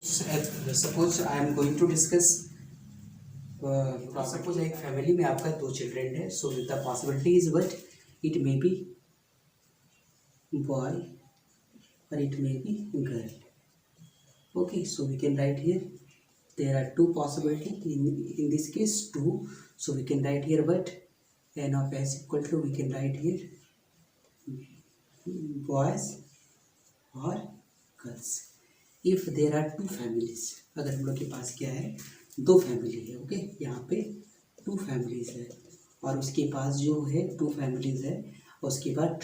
Suppose I am going to discuss suppose एक family में आपका 2 चिल्ड्रेन है, so the possibility is but it may be boy और it may be girl. Okay, so we can write here there are two possibility in this case 2, so we can write here but n of s equal to we can write here boys or girls. If there are two families, अगर हम लोग के पास क्या है, दो family है. Okay, यहाँ पे टू फैमिलीज है और उसके पास जो है टू फैमिलीज है, उसके बाद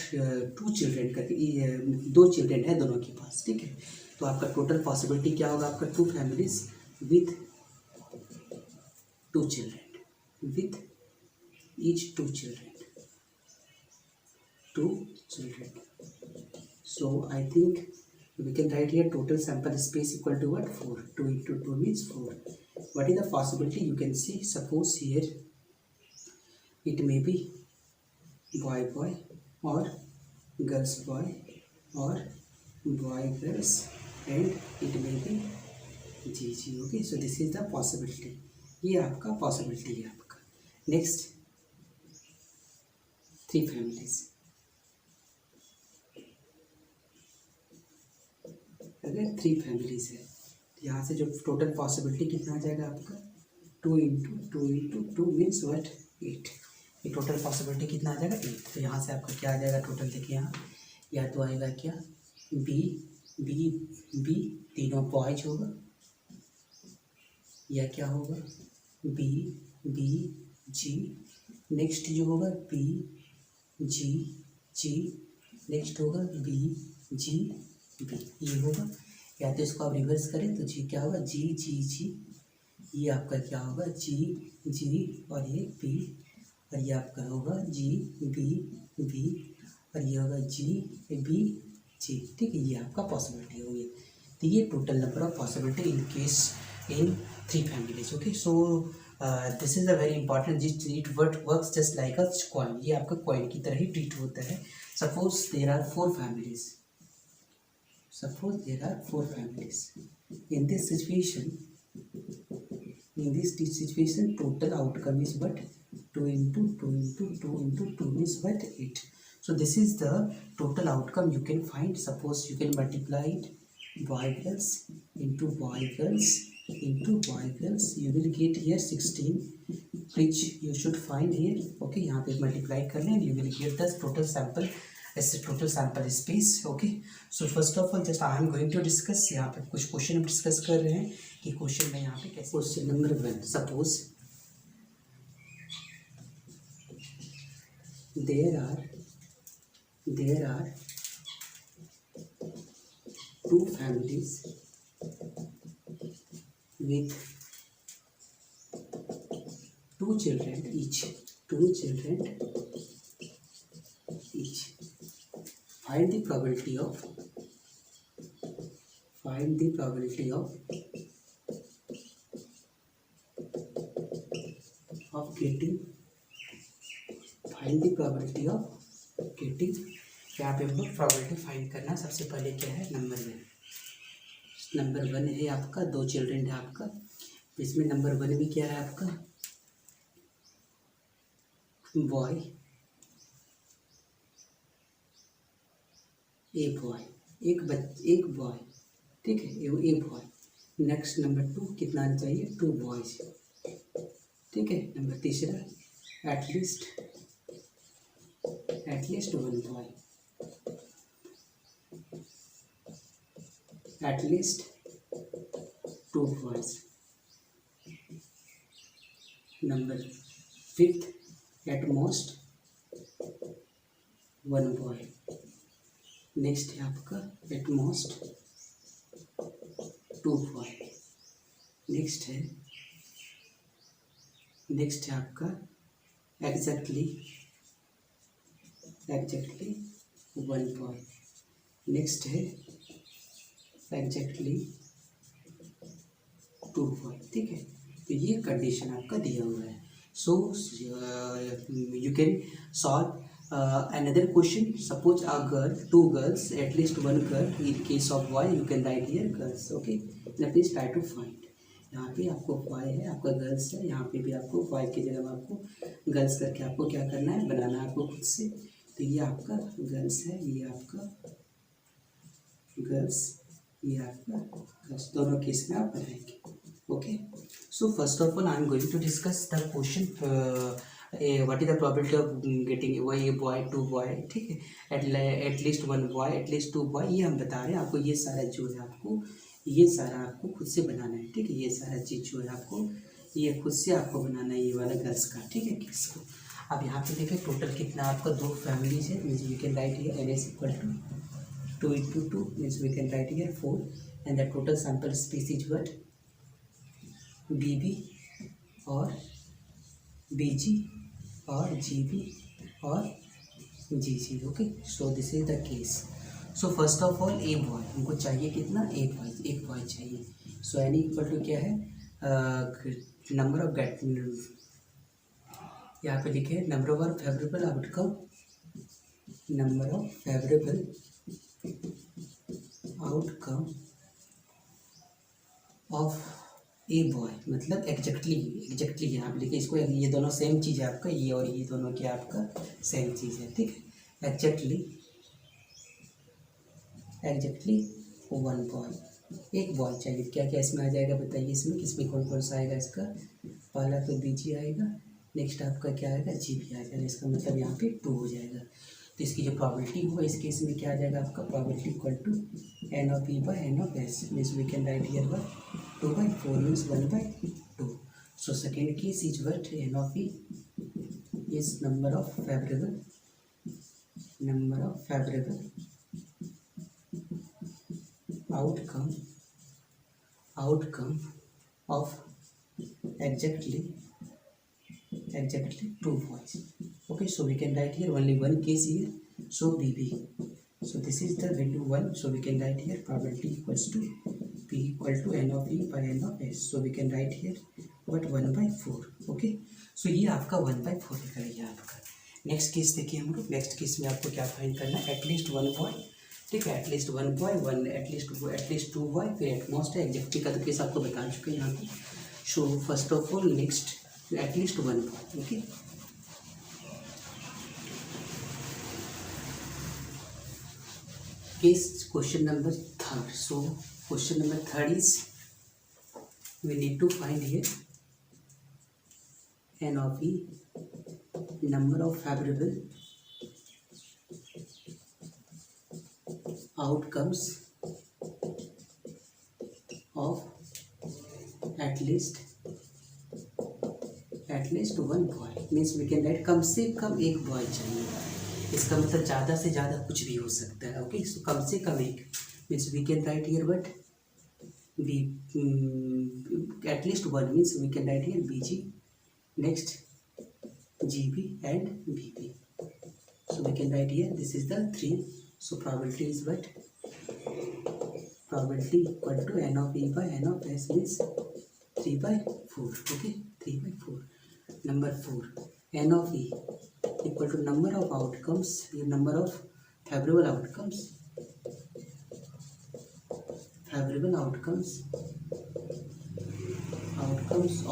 टू चिल्ड्रेन करके दो चिल्ड्रेन है दोनों के पास. ठीक है, तो आपका टोटल पॉसिबिलिटी क्या होगा, आपका two families with two children, with each two children. So I think we can write here total sample space equal to what, 4. 2 into 2 means 4. What is the possibility? You can see, suppose here it may be boy or girls boy or boy girls and it may be GG. Okay, so this is the possibility. ये आपका possibility है आपका. Next, 3 families. अगर 3 families है, यहाँ से जो total possibility कितना आ जाएगा आपका, 2 into 2 मीन्स वट 8. ये टोटल पॉसिबिलिटी कितना आ जाएगा, 8. तो यहाँ से आपका क्या आ जाएगा टोटल, देखिए यहाँ या तो आएगा क्या, बी तीनों बॉयज होगा, या क्या होगा बी जी, नेक्स्ट जो होगा जी, नेक्स्ट होगा जी, ये होगा. या तो इसको आप रिवर्स करें तो जी क्या होगा, जी, ये आपका क्या होगा जी और ये बी, और ये आपका होगा जी बी और ये होगा जी. ठीक है, ये आपका पॉसिबिलिटी होगी. तो ये total number of possibility in case in 3 families. Okay, so this is a very important. It works just like a coin. ये आपका कॉइन की तरह ही ट्रीट होता है. Suppose there are 4 families. Suppose there are 4 families. In this situation, total outcome is what, 2 into 2 means what, 8. So this is the total outcome you can find. Suppose you can multiply it boy girls into boy girls into boy girls. You will get here 16, which you should find here. Okay, यहाँ पे multiply कर लें, you will get the total sample. ऐसे total sample space. Okay, so first of all just I am going to discuss. यहाँ पे कुछ question हम discuss कर रहे हैं कि क्वेश्चन में यहाँ पे कैसे. Question number 1, suppose there are 2 families with 2 children each. Find the probability of getting. यहाँ पे हमको probability फाइंड करना. सबसे पहले क्या है, नंबर 1 है आपका, 2 चिल्ड्रेन है आपका. इसमें नंबर 1 में क्या है आपका, बॉय, एक बॉय. ठीक है, एक बॉय. नेक्स्ट नंबर 2 कितना आना चाहिए, 2 बॉयज. ठीक है, नंबर तीसरा at least 1 boy, at least 2 boys. Number 5 at most 1 boy. Next है आपका एट मोस्ट 2 बॉय. नेक्स्ट है आपका एग्जैक्टली 1 बॉय. नेक्स्ट है एग्जैक्टली 2 बॉय. ठीक है, तो ये कंडीशन आपका दिया हुआ है. So you can solve Another question, suppose a girl, two girls, at least one girl, in case of boy you can write here girls. Okay, now please try to find. यहाँ पे आपको boy है, आपका girls है, यहाँ पे भी आपको boy की जगह में आपको girls करके आपको क्या करना है, बनाना है आपको खुद से। तो ये आपका girls है, ये आपका girls, ये आपका girls, दोनों केस में आप बनाएंगे। Okay, so first of all I am going to discuss the question what is the probability of getting one boy two boy, ठीक है, at least one boy at least two boy, ये हम बता रहे हैं आपको। ये सारा जो है आपको, ये सारा आपको खुद से बनाना है, ठीक है। ये सारा चीज़ जो है आपको, ये खुद से आपको बनाना है, ये वाला गर्ल्स का, ठीक है, किस को। अब यहाँ पे देखिए टोटल कितना आपका दो फैमिलीज है, means we can write here N S equal to 2 into 2, means we can write here 4 and the total sample species what BB और BG और GB और GG। Okay, so this is the case. So first of all a boy, हमको चाहिए कितना, एक boy चाहिए। सो N equal to क्या है, नंबर ऑफ गेट, यहाँ पे लिखे number of favourable outcome, number of favourable outcome of a boy, मतलब एग्जैक्टली यहाँ पे लिखे इसको, ये दोनों सेम चीज़ है आपका, ये और ये दोनों क्या आपका सेम चीज़ है, ठीक है। एग्जैक्टली वन बॉय, एक बॉय चाहिए। क्या क्या इसमें आ जाएगा बताइए, इसमें किसमें कौन कौन सा आएगा इसका, पहला तो BG आएगा, नेक्स्ट आपका क्या आएगा GB आ जाएगा, इसका मतलब यहाँ पे 2 हो जाएगा। तो इसकी जो प्रॉबिलिटी होगा इस केस में क्या आ जाएगा आपका, probability equal to N of E by N of S, means we can write here one 2/4 means 1/2। So second case is what, N of E is number of favorable outcome of exactly 2 boys. Okay, so we can write here only one case here, so BB. So this is the value 1, so we can write here probability equals to P equal to N of E by N of S. So we can write here what 1/4. Okay, so ये आपका 1/4 लिखा है, ये आपका। Next case देखिए हम लोग, next case में आपको क्या फाइंड करना है, एटलीस्ट वन बॉय, ठीक है, at least one boy, one at least 2 boy, फिर एटमोस्ट है, एग्जैक्टली का तो केस आपको बता चुके हैं यहाँ पे। सो first of all next at least one boy. Okay, case question number 3rd. So question number 3rd is we need to find here N of E, number of favorable outcomes of at least one boy, means we can write कम से कम एक boy चाहिए। इसका मतलब ज़्यादा से ज़्यादा कुछ भी हो सकता है। ओके, सो कम से कम एक, means we can write here but B at least one, means we can write here BG, next GB and BB। So we can write here this is the 3। So probability is but probability equal to N of E by N of S, means 3/4। Okay, 3/4। Number 4, N of E equal to number of outcomes, number of favorable outcomes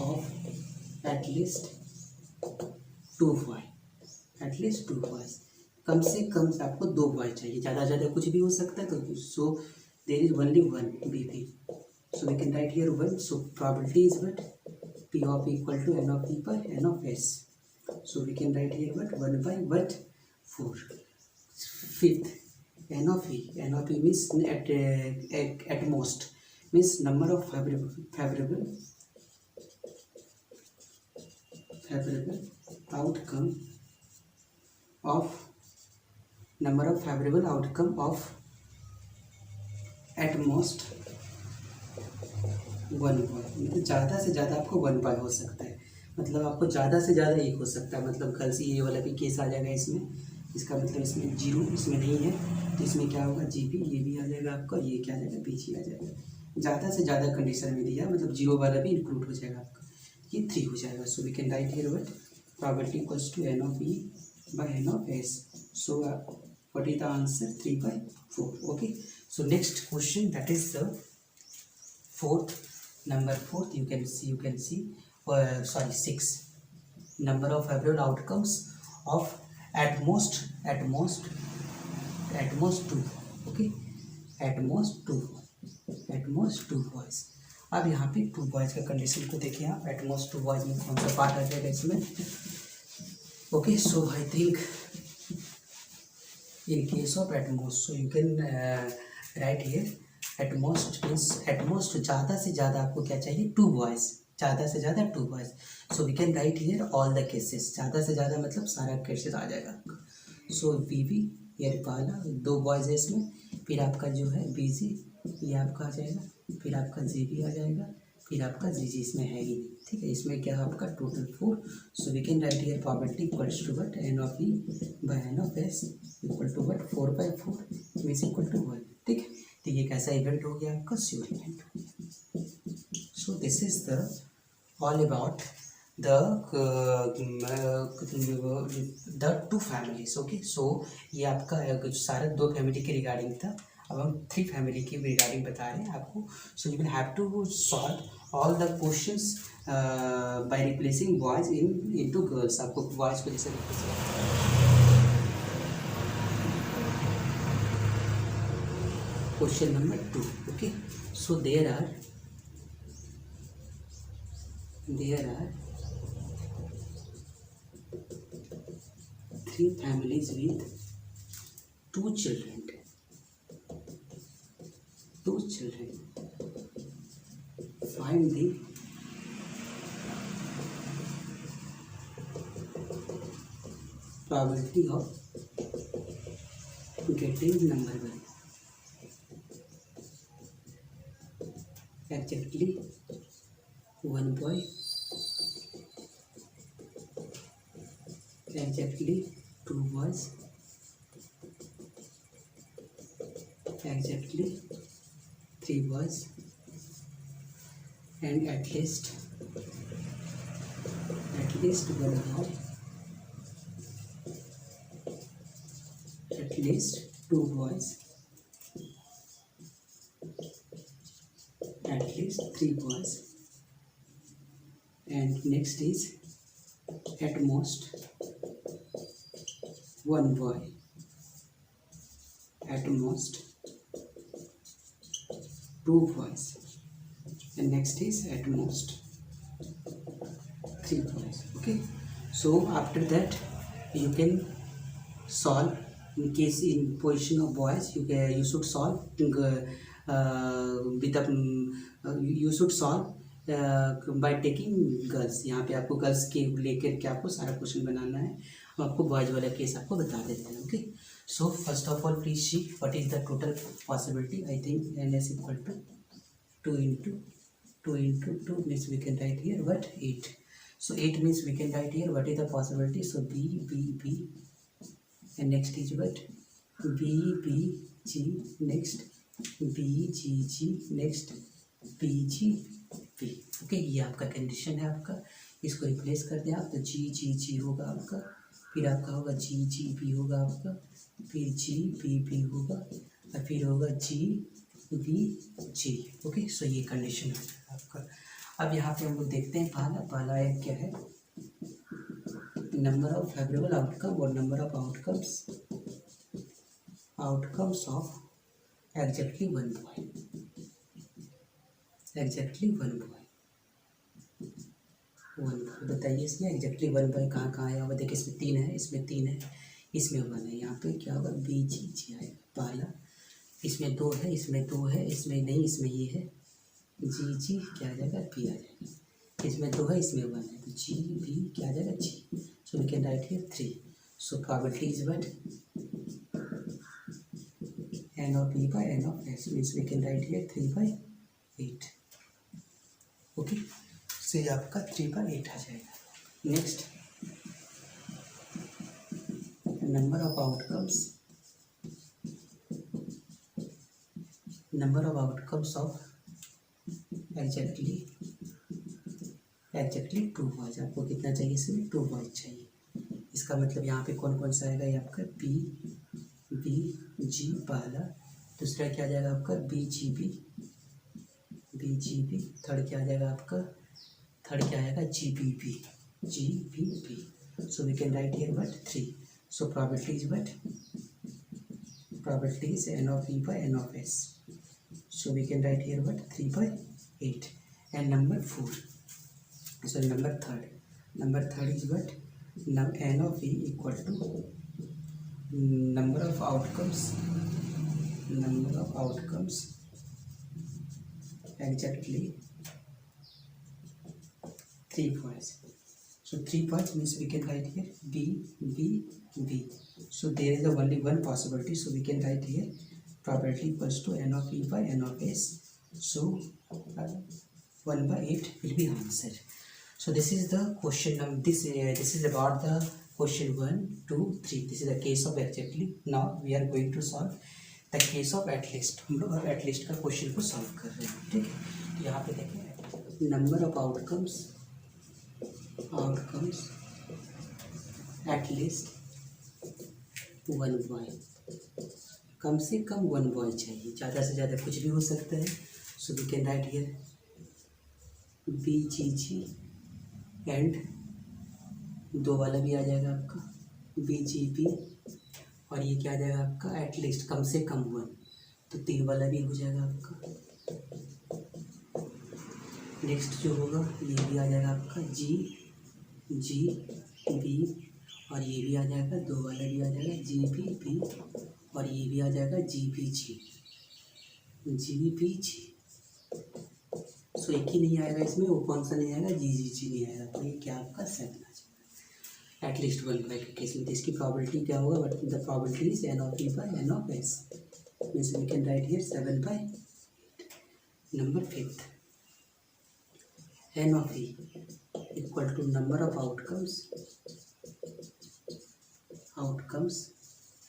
of at least 2 boys। कम से कम आपको 2 boy चाहिए, ज़्यादा कुछ भी हो सकता है। तो so there is only one BB, so we can write here 1। So probability is what, P of E equal to N of E by N of S। So we can write here what 1/4. Fifth, N of E means at most, means number of favorable outcome of at most one boy, मतलब ज़्यादा से ज़्यादा आपको 1 boy हो सकता है, मतलब आपको ज़्यादा से ज़्यादा एक हो सकता है। मतलब गर्ल्स ये वाला भी केस आ जाएगा इसमें, इसका मतलब इसमें 0 इसमें नहीं है, तो इसमें क्या होगा GB, ये भी आ जाएगा आपका, ये क्या आ जाएगा BG आ जाएगा। ज़्यादा से ज़्यादा कंडीशन में दिया, मतलब 0 वाला भी इंक्लूड हो जाएगा आपका, ये 3 हो जाएगा। So we can write here what, probability equals to N of E by n of s. So what is the answer? 3/4. Okay, so next question, that is the fourth, number fourth. You can see sorry, 6. Number of favorable outcomes of at most 2. Okay, at most 2 boys. अब यहाँ पे 2 boys का condition को देखिए आप. At most 2 boys में कौन सा पार्ट आ जाएगा इसमें? Okay, so I think in case of at most, so you can write here at most means at most ज़्यादा से ज़्यादा आपको क्या चाहिए? 2 बॉयज़. ज़्यादा से ज़्यादा 2 boys. So we can write here all the cases. ज़्यादा से ज़्यादा मतलब सारा केसेस आ जाएगा. सो वीवी यार पहला 2 बॉयज़ है इसमें. फिर आपका जो है बीजी, ये आपका आ जाएगा. फिर आपका जीबी आ जाएगा. फिर आपका जीजी इसमें है ही नहीं. ठीक है, इसमें क्या है आपका total 4. So we can write here probability equals to what? N of E by N of S equal to what? 4/4 means equal to 1. ठीक है, तो ये कैसा इवेंट हो गया आपका? Sure event. So this is the all about the 2 families. Okay, so ये आपका सारा 2 फैमिली के रिगार्डिंग था. अब हम 3 फैमिली की रिगार्डिंग बता रहे हैं आपको. So you will have to solve all the questions by replacing boys into girls. आपको बॉयज को जैसे question number 2. Okay, so there are 3 families with 2 children. Find the probability of getting number 1. Exactly 1 boy, exactly 2 boys, exactly 3 boys, and at least 1 boy, at least 2 boys, at least 3 boys, and next is at most 1 boy, at most 2 boys, and next is at most 3 boys. Okay, so after that you can solve. In case in position of boys, you should solve with you should solve by taking girls. यहाँ पे आपको girls के लेकर के आपको सारा question बनाना है. आपको बॉयज वाला केस आपको बता देते हैं. Okay, so first of all please see what is the total possibility. I think N S equal to 2 into 2 means we can write here what? 8. So 8 means we can write here what is the possibility. So B and next is what? B next B next BG. Okay, ये आपका condition है आपका. इसको replace कर दें आप तो G होगा आपका. फिर आपका होगा G होगा आपका. फिर G होगा और फिर होगा G. ओके, सो ये कंडीशन है आपका. अब यहाँ पे हम लोग देखते हैं पहला एक क्या है? नंबर ऑफ फेवरेबल आउटकम और number of outcomes of exactly 1 boy. Exactly 1 boy बताइए. इसमें एग्जैक्टली 1 बॉय कहाँ आया होगा? देखिए इसमें 3 है, इसमें 3 है, इसमें 1 है. यहाँ पे क्या होगा? BG आएगा पहला. इसमें 2 है, इसमें 2 है, इसमें नहीं, इसमें ये है G क्या आ जाएगा? B आ जाएगा. इसमें 2 है, इसमें 1 है, तो GB क्या आ जाएगा? G. So we can write here 3. So probability is what? n of b by n of s means we can write here 3/8. Okay, so ये आपका 3/8 आ जाएगा. Next, number of outcomes of exactly 2 boys. आपको कितना चाहिए इसमें? 2 boys चाहिए. इसका मतलब यहाँ पे कौन कौन सा आएगा, ये आपका पी बी जी पहला, दूसरा क्या आ जाएगा आपका बी जी बी, थर्ड क्या आ जाएगा आपका, थर्ड क्या आएगा G B B. So we can write here what 3. So probability is what, probability is n of e by n of s. So we can write here what 3 by 8. And number 4, sorry number third is what, n of e equal to number of outcomes exactly 3 points. So 3 points means we can write here B. So there is only one possibility. So we can write here probability equals to n of e by n of s. So 1 by 8 will be answer. So this is the question. This is about the question 1, 2, 3. This is the case of exactly. Now we are going to solve the case of at least. हम लोग अब at least का question को solve कर रहे हैं, ठीक है। यहाँ पे देखें number of outcomes at least 1 boy, कम से कम 1 बॉय चाहिए, ज़्यादा से ज़्यादा कुछ भी हो सकता है। So we can write here B G G and 2 वाला भी आ जाएगा आपका बी जी बी, और ये क्या आ जाएगा आपका एट लीस्ट कम से कम 1, तो 3 वाला भी हो जाएगा आपका। नेक्स्ट जो होगा ये भी आ जाएगा आपका जी बी, और ये भी आ जाएगा 2 वाला भी आ जाएगा जी बी, और ये भी आ जाएगा जी बी जी। सो एक ही नहीं आएगा इसमें, वो कौन सा नहीं आएगा, जी नहीं आएगा, तो ये क्या आपका 7 आ जाएगा एटलीस्ट 1 बाई के केस में। तो इसकी प्रॉबिलिटी क्या होगा, but the probability is n of e by n of s, means we can write here 7 by 8. Number 5, n of e equal to number of outcomes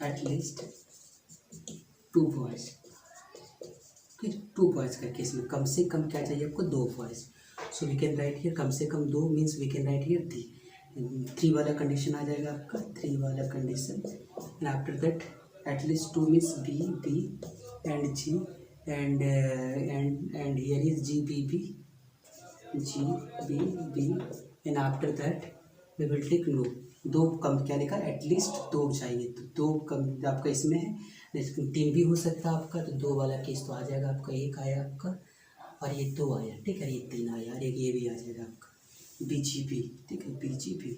at least 2 boys. फिर 2 boys का case में कम से कम क्या चाहिए आपको, 2 boys. So we can write here कम से कम 2 means we can write here 3 वाला कंडीशन आ जाएगा आपका, 3 वाला condition. And after that at least 2 means B and G and here is G B and after that we will take no 2 कम क्या लिखा, एटलीस्ट 2 चाहिए, तो 2 कम आपका इसमें है, लेकिन 3 भी हो सकता है आपका, तो 2 वाला केस तो आ जाएगा आपका, 1 आया आपका और ये 2 आया, ठीक है, ये 3 आया और एक ये भी आ जाएगा आपका बी जी बी, ठीक है, B G B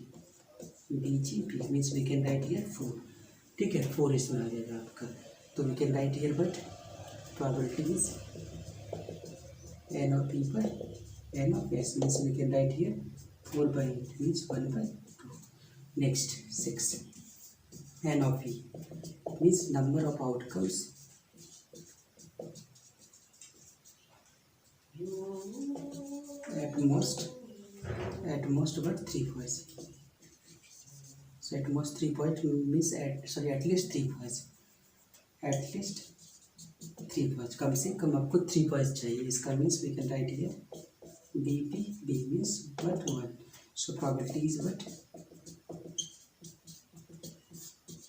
means we can write here 4, ठीक है, 4 इसमें आ जाएगा आपका। तो we can write here but probability is n of e by n of s, means we can write here 4 by 8 means 1 by 2. Next 6, n of e means number of outcomes at most but 3 boys. So at most 3 boys means at least 3 boys, कम से कम आपको 3 boys चाहिए, इसका means we can write here B means but 1. So probability is what,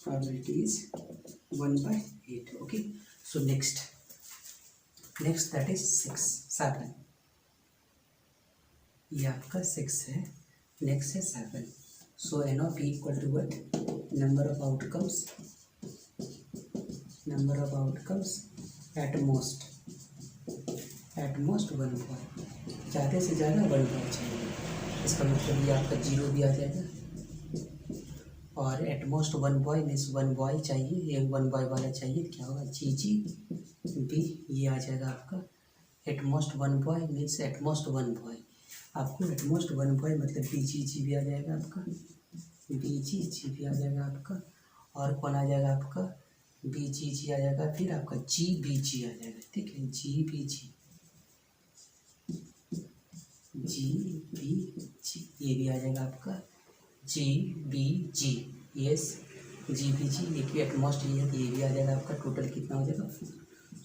probability is 1 by 8. Okay, so next that is 7, ये आपका 6 है, next है 7. सो n of e equal to what, number of outcomes at most 1 boy, ज़्यादा से ज़्यादा 1 boy चाहिए, इसका मतलब ये आपका 0 भी आ जाएगा, और at most 1 boy means 1 boy चाहिए, ये 1 बॉय वाला चाहिए, क्या होगा जी बी, ये आ जाएगा आपका at most 1 boy means at most 1 boy, आपको एट मोस्ट 1 बॉय मतलब बी जी भी आ जाएगा आपका, बी जी भी आ जाएगा आपका, और कौन आ जाएगा आपका बी जी आ जाएगा, फिर आपका जी बी जी आ जाएगा, ठीक है, जी बी जी ये भी आ जाएगा आपका जी बी जी, यस जी बी जी, एक एट मोस्ट ये भी आ जाएगा आपका, टोटल कितना हो जाएगा 4.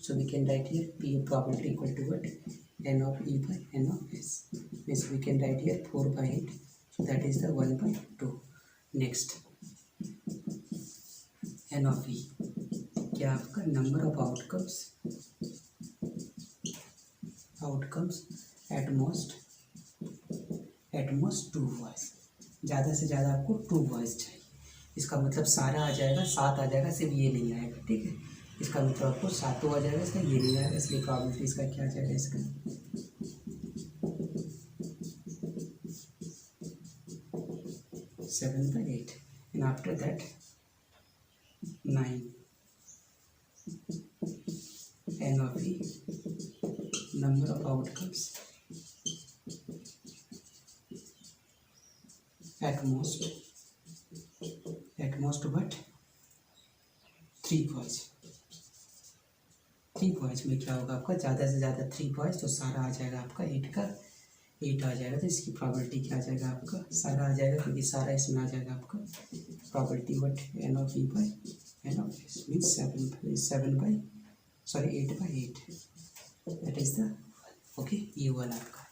So we can write here P probability equal to what, n of e by n of s, means we can write here 4 by 8, that is the 1 by 2. Next N of E क्या आपका number of outcomes at most two boys, ज़्यादा से ज़्यादा आपको to voice चाहिए। इसका मतलब सारा आ जाएगा, 7 आ जाएगा, सिर्फ ये नहीं आएगा, ठीक है। इसका मतलब आपको 7 आ जाएगा, इसका ये नहीं आएगा, इसलिए प्रॉबेबिलिटी इसका क्या आ जाएगा, इसका 7/8 and after that 9 n of e number of outcomes at most but 3 वॉइस में क्या होगा आपका, ज़्यादा से ज़्यादा 3 वॉइस, तो सारा आ जाएगा आपका 8 आ जाएगा। तो इसकी प्रॉबेबिलिटी क्या आ जाएगा आपका, सारा आ जाएगा, क्योंकि सारा इसमें आ जाएगा आपका probability what n of e by n of s means 8/8 that is the okay, ये वाला आपका